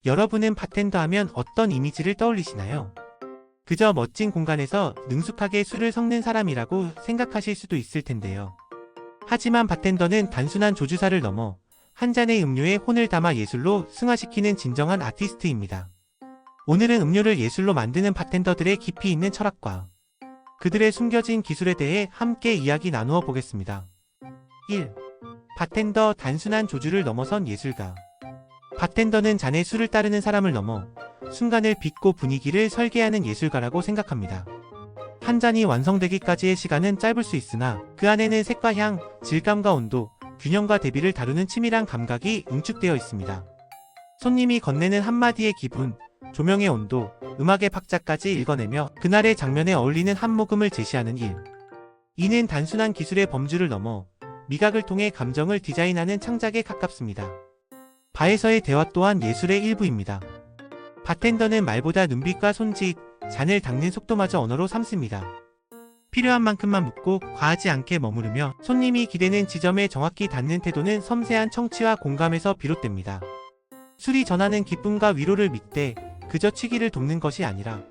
여러분은 바텐더 하면 어떤 이미지를 떠올리시나요? 그저 멋진 공간에서 능숙하게 술을 섞는 사람이라고 생각하실 수도 있을 텐데요. 하지만 바텐더는 단순한 조주사를 넘어 한 잔의 음료에 혼을 담아 예술로 승화시키는 진정한 아티스트입니다. 오늘은 음료를 예술로 만드는 바텐더들의 깊이 있는 철학과 그들의 숨겨진 기술에 대해 함께 이야기 나누어 보겠습니다. 1. 바텐더 단순한 조주를 넘어선 예술가. 바텐더는 잔에 술을 따르는 사람을 넘어 순간을 빚고 분위기를 설계하는 예술가라고 생각합니다. 한 잔이 완성되기까지의 시간은 짧을 수 있으나 그 안에는 색과 향, 질감과 온도, 균형과 대비를 다루는 치밀한 감각이 응축되어 있습니다. 손님이 건네는 한마디의 기분, 조명의 온도, 음악의 박자까지 읽어내며 그날의 장면에 어울리는 한 모금을 제시하는 일. 이는 단순한 기술의 범주를 넘어 미각을 통해 감정을 디자인하는 창작에 가깝습니다. 바에서의 대화 또한 예술의 일부입니다. 바텐더는 말보다 눈빛과 손짓, 잔을 닦는 속도마저 언어로 삼습니다. 필요한 만큼만 묻고 과하지 않게 머무르며 손님이 기대는 지점에 정확히 닿는 태도는 섬세한 청취와 공감에서 비롯됩니다. 술이 전하는 기쁨과 위로를 믿되 그저 취기를 돕는 것이 아니라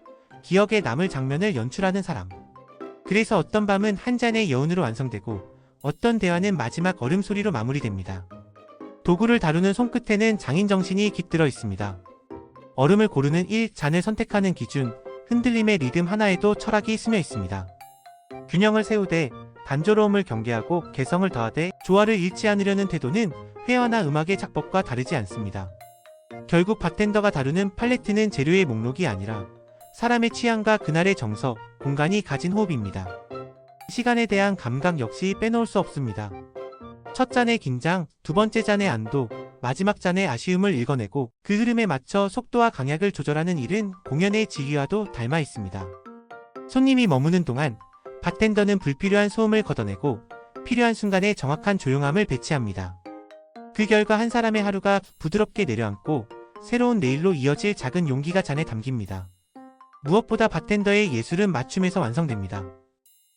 기억에 남을 장면을 연출하는 사람. 그래서 어떤 밤은 한 잔의 여운으로 완성되고 어떤 대화는 마지막 얼음소리로 마무리됩니다. 도구를 다루는 손끝에는 장인정신이 깃들어 있습니다. 얼음을 고르는 잔을 선택하는 기준, 흔들림의 리듬 하나에도 철학이 스며 있습니다. 균형을 세우되 단조로움을 경계하고 개성을 더하되 조화를 잃지 않으려는 태도는 회화나 음악의 작법과 다르지 않습니다. 결국 바텐더가 다루는 팔레트는 재료의 목록이 아니라 사람의 취향과 그날의 정서, 공간이 가진 호흡입니다. 시간에 대한 감각 역시 빼놓을 수 없습니다. 첫 잔의 긴장, 두 번째 잔의 안도, 마지막 잔의 아쉬움을 읽어내고 그 흐름에 맞춰 속도와 강약을 조절하는 일은 공연의 지휘와도 닮아 있습니다. 손님이 머무는 동안 바텐더는 불필요한 소음을 걷어내고 필요한 순간에 정확한 조용함을 배치합니다. 그 결과 한 사람의 하루가 부드럽게 내려앉고 새로운 내일로 이어질 작은 용기가 잔에 담깁니다. 무엇보다 바텐더의 예술은 맞춤에서 완성됩니다.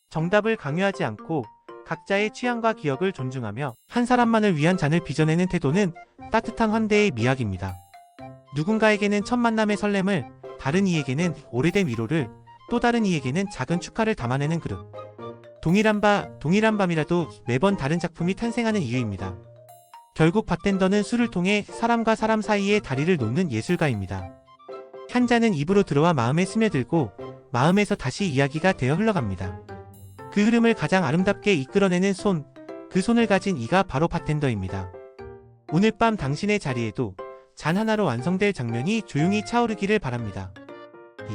정답을 강요하지 않고 각자의 취향과 기억을 존중하며 한 사람만을 위한 잔을 빚어내는 태도는 따뜻한 환대의 미학입니다. 누군가에게는 첫 만남의 설렘을, 다른 이에게는 오래된 위로를, 또 다른 이에게는 작은 축하를 담아내는 그릇. 동일한 밤이라도 매번 다른 작품이 탄생하는 이유입니다. 결국 바텐더는 술을 통해 사람과 사람 사이의 다리를 놓는 예술가입니다. 한 잔은 입으로 들어와 마음에 스며들고 마음에서 다시 이야기가 되어 흘러갑니다. 그 흐름을 가장 아름답게 이끌어내는 그 손을 가진 이가 바로 바텐더입니다. 오늘 밤 당신의 자리에도 잔 하나로 완성될 장면이 조용히 차오르기를 바랍니다. 2.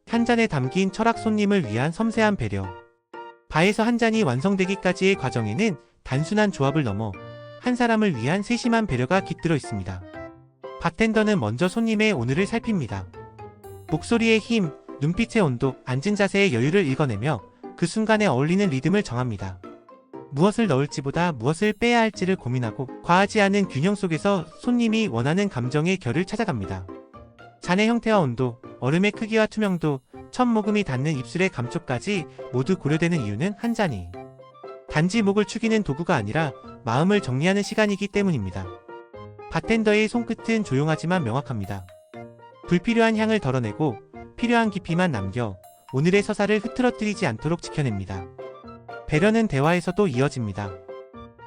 한 잔에 담긴 철학. 손님을 위한 섬세한 배려. 바에서 한 잔이 완성되기까지의 과정에는 단순한 조합을 넘어 한 사람을 위한 세심한 배려가 깃들어 있습니다. 바텐더는 먼저 손님의 오늘을 살핍니다. 목소리의 힘, 눈빛의 온도, 앉은 자세의 여유를 읽어내며 그 순간에 어울리는 리듬을 정합니다. 무엇을 넣을지보다 무엇을 빼야 할지를 고민하고 과하지 않은 균형 속에서 손님이 원하는 감정의 결을 찾아갑니다. 잔의 형태와 온도, 얼음의 크기와 투명도, 첫 모금이 닿는 입술의 감촉까지 모두 고려되는 이유는 한 잔이 단지 목을 축이는 도구가 아니라 마음을 정리하는 시간이기 때문입니다. 바텐더의 손끝은 조용하지만 명확합니다. 불필요한 향을 덜어내고 필요한 깊이만 남겨 오늘의 서사를 흐트러뜨리지 않도록 지켜냅니다. 배려는 대화에서도 이어집니다.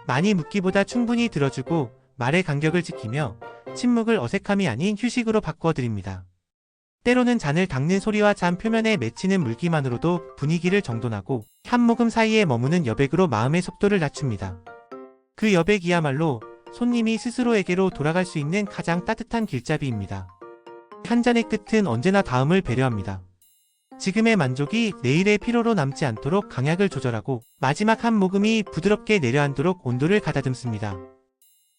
많이 묻기보다 충분히 들어주고 말의 간격을 지키며 침묵을 어색함이 아닌 휴식으로 바꾸어드립니다. 때로는 잔을 닦는 소리와 잔 표면에 맺히는 물기만으로도 분위기를 정돈하고 한 모금 사이에 머무는 여백으로 마음의 속도를 낮춥니다. 그 여백이야말로 손님이 스스로에게로 돌아갈 수 있는 가장 따뜻한 길잡이입니다. 한 잔의 끝은 언제나 다음을 배려합니다. 지금의 만족이 내일의 피로로 남지 않도록 강약을 조절하고 마지막 한 모금이 부드럽게 내려앉도록 온도를 가다듬습니다.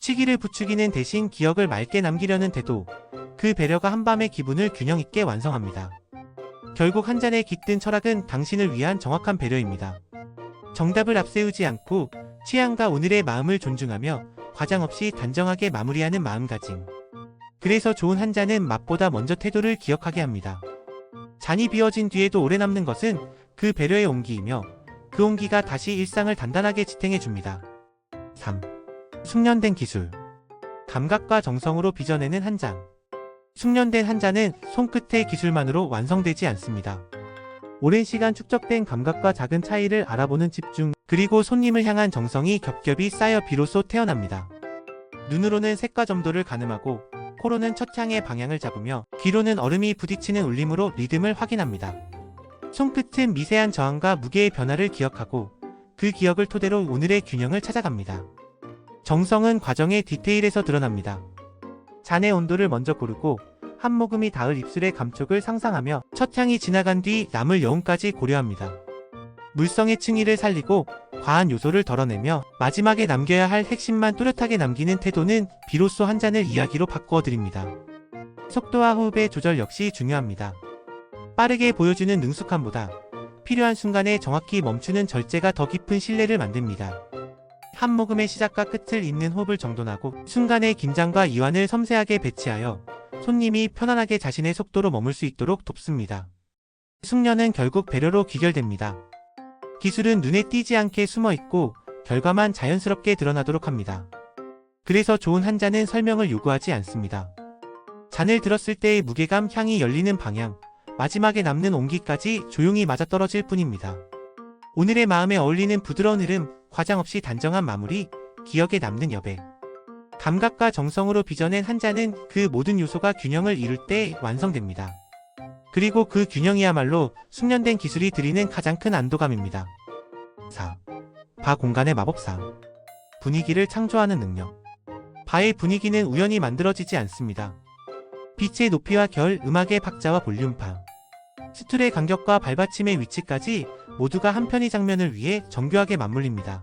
취기를 부추기는 대신 기억을 맑게 남기려는 태도, 그 배려가 한밤의 기분을 균형 있게 완성합니다. 결국 한 잔에 깃든 철학은 당신을 위한 정확한 배려입니다. 정답을 앞세우지 않고 취향과 오늘의 마음을 존중하며 과장 없이 단정하게 마무리하는 마음가짐. 그래서 좋은 한 잔은 맛보다 먼저 태도를 기억하게 합니다. 잔이 비워진 뒤에도 오래 남는 것은 그 배려의 온기이며 그 온기가 다시 일상을 단단하게 지탱해줍니다. 3. 숙련된 기술. 감각과 정성으로 빚어내는 한 잔. 숙련된 한자는 손끝의 기술만으로 완성되지 않습니다. 오랜 시간 축적된 감각과 작은 차이를 알아보는 집중, 그리고 손님을 향한 정성이 겹겹이 쌓여 비로소 태어납니다. 눈으로는 색과 점도를 가늠하고, 코로는 첫 향의 방향을 잡으며, 귀로는 얼음이 부딪히는 울림으로 리듬을 확인합니다. 손끝은 미세한 저항과 무게의 변화를 기억하고, 그 기억을 토대로 오늘의 균형을 찾아갑니다. 정성은 과정의 디테일에서 드러납니다. 잔의 온도를 먼저 고르고 한 모금이 닿을 입술의 감촉을 상상하며 첫 향이 지나간 뒤 남을 여운까지 고려합니다. 물성의 층위를 살리고 과한 요소를 덜어내며 마지막에 남겨야 할 핵심만 뚜렷하게 남기는 태도는 비로소 한 잔을 이야기로 바꾸어 드립니다. 속도와 호흡의 조절 역시 중요합니다. 빠르게 보여주는 능숙함보다 필요한 순간에 정확히 멈추는 절제가 더 깊은 신뢰를 만듭니다. 한 모금의 시작과 끝을 잇는 호흡을 정돈하고 순간의 긴장과 이완을 섬세하게 배치하여 손님이 편안하게 자신의 속도로 머물 수 있도록 돕습니다. 숙련은 결국 배려로 귀결됩니다. 기술은 눈에 띄지 않게 숨어있고 결과만 자연스럽게 드러나도록 합니다. 그래서 좋은 한 잔은 설명을 요구하지 않습니다. 잔을 들었을 때의 무게감, 향이 열리는 방향, 마지막에 남는 온기까지 조용히 맞아떨어질 뿐입니다. 오늘의 마음에 어울리는 부드러운 흐름, 과장 없이 단정한 마무리, 기억에 남는 여백. 감각과 정성으로 빚어낸 한 잔은 그 모든 요소가 균형을 이룰 때 완성됩니다. 그리고 그 균형이야말로 숙련된 기술이 드리는 가장 큰 안도감입니다. 4. 바 공간의 마법사. 분위기를 창조하는 능력. 바의 분위기는 우연히 만들어지지 않습니다. 빛의 높이와 결, 음악의 박자와 볼륨파, 스툴의 간격과 발받침의 위치까지 모두가 한 편의 장면을 위해 정교하게 맞물립니다.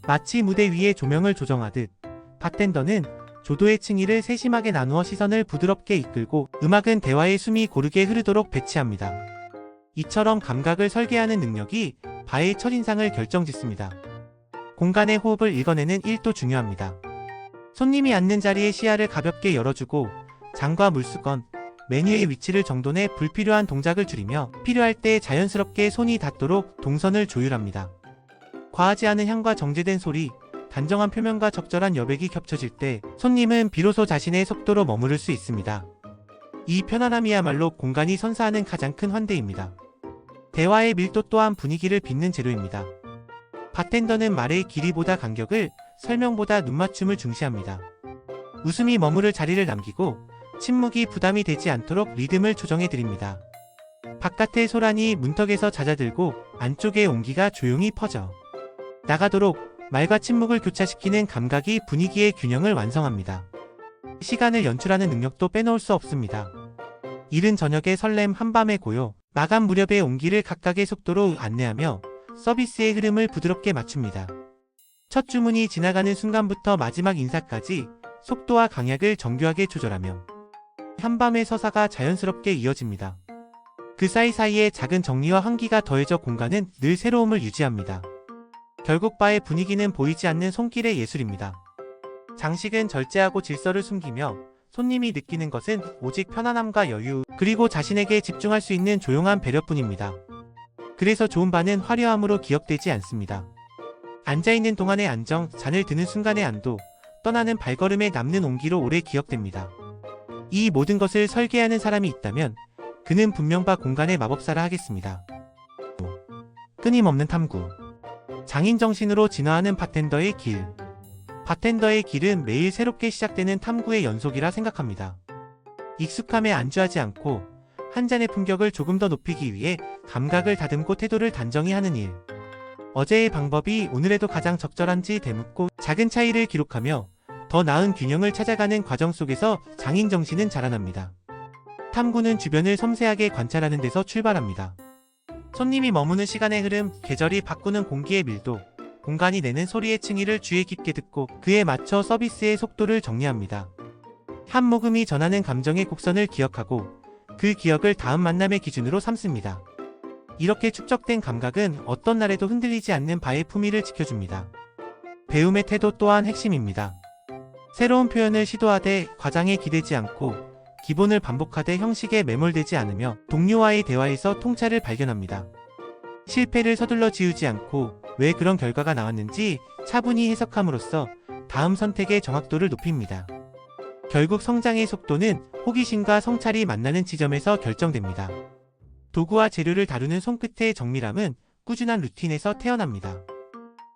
마치 무대 위에 조명을 조정하듯 바텐더는 조도의 층위를 세심하게 나누어 시선을 부드럽게 이끌고 음악은 대화의 숨이 고르게 흐르도록 배치합니다. 이처럼 감각을 설계하는 능력이 바의 첫인상을 결정짓습니다. 공간의 호흡을 읽어내는 일도 중요합니다. 손님이 앉는 자리에 시야를 가볍게 열어주고 잔과 물수건, 메뉴의 위치를 정돈해 불필요한 동작을 줄이며 필요할 때 자연스럽게 손이 닿도록 동선을 조율합니다. 과하지 않은 향과 정제된 소리, 단정한 표면과 적절한 여백이 겹쳐질 때 손님은 비로소 자신의 속도로 머무를 수 있습니다. 이 편안함이야말로 공간이 선사하는 가장 큰 환대입니다. 대화의 밀도 또한 분위기를 빚는 재료입니다. 바텐더는 말의 길이보다 간격을, 설명보다 눈맞춤을 중시합니다. 웃음이 머무를 자리를 남기고 침묵이 부담이 되지 않도록 리듬을 조정해드립니다. 바깥의 소란이 문턱에서 잦아들고 안쪽의 온기가 조용히 퍼져 나가도록 말과 침묵을 교차시키는 감각이 분위기의 균형을 완성합니다. 시간을 연출하는 능력도 빼놓을 수 없습니다. 이른 저녁의 설렘, 한밤의 고요, 마감 무렵의 온기를 각각의 속도로 안내하며 서비스의 흐름을 부드럽게 맞춥니다. 첫 주문이 지나가는 순간부터 마지막 인사까지 속도와 강약을 정교하게 조절하며 한밤의 서사가 자연스럽게 이어집니다. 그 사이사이에 작은 정리와 환기가 더해져 공간은 늘 새로움을 유지합니다. 결국 바의 분위기는 보이지 않는 손길의 예술입니다. 장식은 절제하고 질서를 숨기며 손님이 느끼는 것은 오직 편안함과 여유, 그리고 자신에게 집중할 수 있는 조용한 배려뿐입니다. 그래서 좋은 바는 화려함으로 기억되지 않습니다. 앉아있는 동안의 안정, 잔을 드는 순간의 안도, 떠나는 발걸음에 남는 온기로 오래 기억됩니다. 이 모든 것을 설계하는 사람이 있다면 그는 분명 바 공간의 마법사라 하겠습니다. 끊임없는 탐구. 장인 정신으로 진화하는 바텐더의 길. 바텐더의 길은 매일 새롭게 시작되는 탐구의 연속이라 생각합니다. 익숙함에 안주하지 않고 한 잔의 품격을 조금 더 높이기 위해 감각을 다듬고 태도를 단정히 하는 일. 어제의 방법이 오늘에도 가장 적절한지 되묻고 작은 차이를 기록하며 더 나은 균형을 찾아가는 과정 속에서 장인 정신은 자라납니다. 탐구는 주변을 섬세하게 관찰하는 데서 출발합니다. 손님이 머무는 시간의 흐름, 계절이 바꾸는 공기의 밀도, 공간이 내는 소리의 층위를 주의 깊게 듣고 그에 맞춰 서비스의 속도를 정리합니다. 한 모금이 전하는 감정의 곡선을 기억하고 그 기억을 다음 만남의 기준으로 삼습니다. 이렇게 축적된 감각은 어떤 날에도 흔들리지 않는 바의 품위를 지켜줍니다. 배움의 태도 또한 핵심입니다. 새로운 표현을 시도하되 과장에 기대지 않고 기본을 반복하되 형식에 매몰되지 않으며 동료와의 대화에서 통찰을 발견합니다. 실패를 서둘러 지우지 않고 왜 그런 결과가 나왔는지 차분히 해석함으로써 다음 선택의 정확도를 높입니다. 결국 성장의 속도는 호기심과 성찰이 만나는 지점에서 결정됩니다. 도구와 재료를 다루는 손끝의 정밀함은 꾸준한 루틴에서 태어납니다.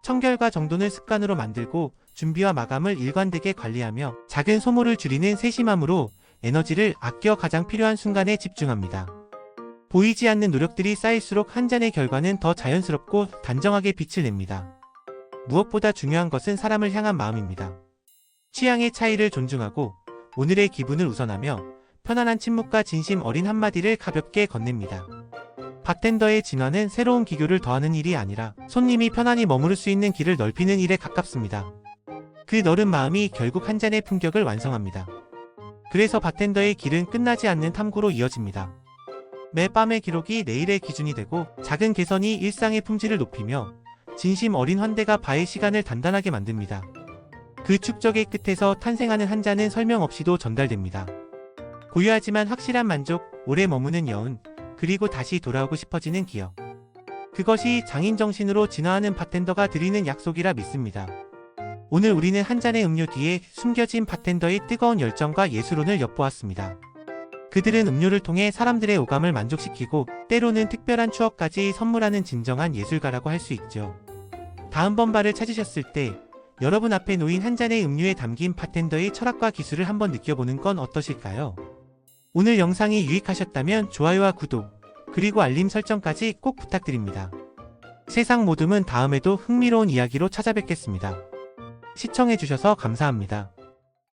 청결과 정돈을 습관으로 만들고 준비와 마감을 일관되게 관리하며 작은 소모를 줄이는 세심함으로 에너지를 아껴 가장 필요한 순간에 집중합니다. 보이지 않는 노력들이 쌓일수록 한 잔의 결과는 더 자연스럽고 단정하게 빛을 냅니다. 무엇보다 중요한 것은 사람을 향한 마음입니다. 취향의 차이를 존중하고 오늘의 기분을 우선하며 편안한 침묵과 진심 어린 한마디를 가볍게 건넵니다. 바텐더의 진화는 새로운 기교를 더하는 일이 아니라 손님이 편안히 머무를 수 있는 길을 넓히는 일에 가깝습니다. 그 넓은 마음이 결국 한 잔의 품격을 완성합니다. 그래서 바텐더의 길은 끝나지 않는 탐구로 이어집니다. 매 밤의 기록이 내일의 기준이 되고 작은 개선이 일상의 품질을 높이며 진심 어린 환대가 바의 시간을 단단하게 만듭니다. 그 축적의 끝에서 탄생하는 한 잔은 설명 없이도 전달됩니다. 고유하지만 확실한 만족, 오래 머무는 여운, 그리고 다시 돌아오고 싶어지는 기억. 그것이 장인 정신으로 진화하는 바텐더가 드리는 약속이라 믿습니다. 오늘 우리는 한 잔의 음료 뒤에 숨겨진 바텐더의 뜨거운 열정과 예술혼을 엿보았습니다. 그들은 음료를 통해 사람들의 오감을 만족시키고 때로는 특별한 추억까지 선물하는 진정한 예술가라고 할 수 있죠. 다음번 바를 찾으셨을 때 여러분 앞에 놓인 한 잔의 음료에 담긴 바텐더의 철학과 기술을 한번 느껴보는 건 어떠실까요? 오늘 영상이 유익하셨다면 좋아요와 구독, 그리고 알림 설정까지 꼭 부탁드립니다. 세상 모둠은 다음에도 흥미로운 이야기로 찾아뵙겠습니다. 시청해주셔서 감사합니다.